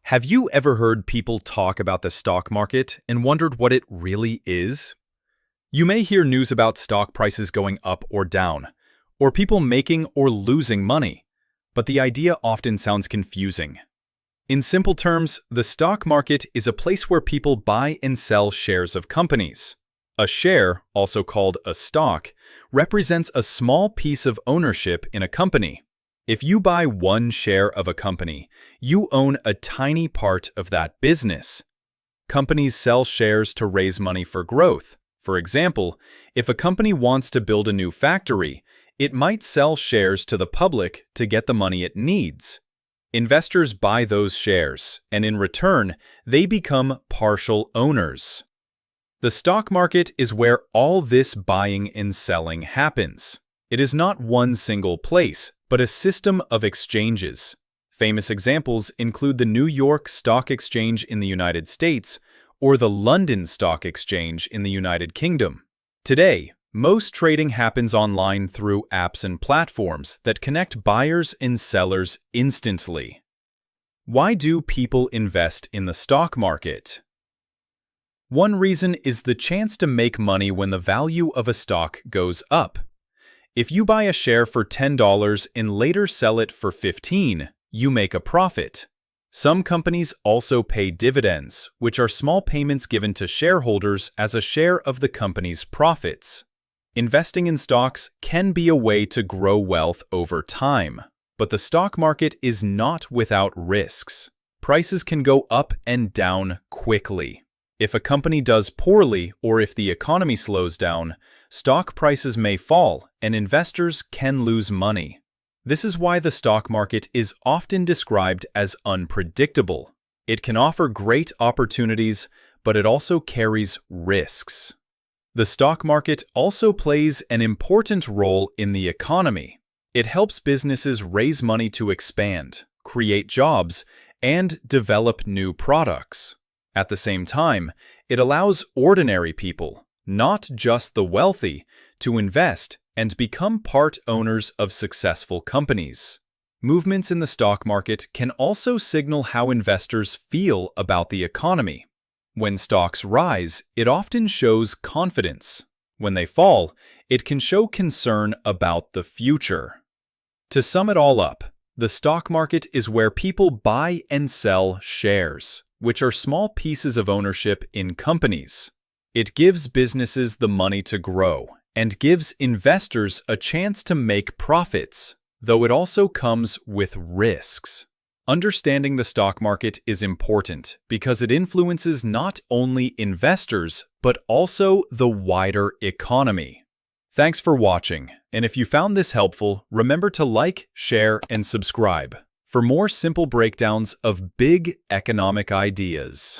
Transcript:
Have you ever heard people talk about the stock market and wondered what it really is? You may hear news about stock prices going up or down, or people making or losing money, but the idea often sounds confusing. In simple terms, the stock market is a place where people buy and sell shares of companies. A share, also called a stock, represents a small piece of ownership in a company. If you buy one share of a company, you own a tiny part of that business. Companies sell shares to raise money for growth. For example, if a company wants to build a new factory, it might sell shares to the public to get the money it needs. Investors buy those shares, and in return, they become partial owners. The stock market is where all this buying and selling happens. It is not one single place, but a system of exchanges. Famous examples include the New York Stock Exchange in the United States or the London Stock Exchange in the United Kingdom. Today, most trading happens online through apps and platforms that connect buyers and sellers instantly. Why do people invest in the stock market? One reason is the chance to make money when the value of a stock goes up. If you buy a share for $10 and later sell it for $15, you make a profit. Some companies also pay dividends, which are small payments given to shareholders as a share of the company's profits. Investing in stocks can be a way to grow wealth over time, but the stock market is not without risks. Prices can go up and down quickly. If a company does poorly or if the economy slows down, stock prices may fall and investors can lose money. This is why the stock market is often described as unpredictable. It can offer great opportunities, but it also carries risks. The stock market also plays an important role in the economy. It helps businesses raise money to expand, create jobs, and develop new products. At the same time, it allows ordinary people, not just the wealthy, to invest and become part owners of successful companies. Movements in the stock market can also signal how investors feel about the economy. When stocks rise, it often shows confidence. When they fall, it can show concern about the future. To sum it all up, the stock market is where people buy and sell shares, which are small pieces of ownership in companies. It gives businesses the money to grow and gives investors a chance to make profits, though it also comes with risks. Understanding the stock market is important because it influences not only investors, but also the wider economy. Thanks for watching, and if you found this helpful, remember to like, share, and subscribe for more simple breakdowns of big economic ideas.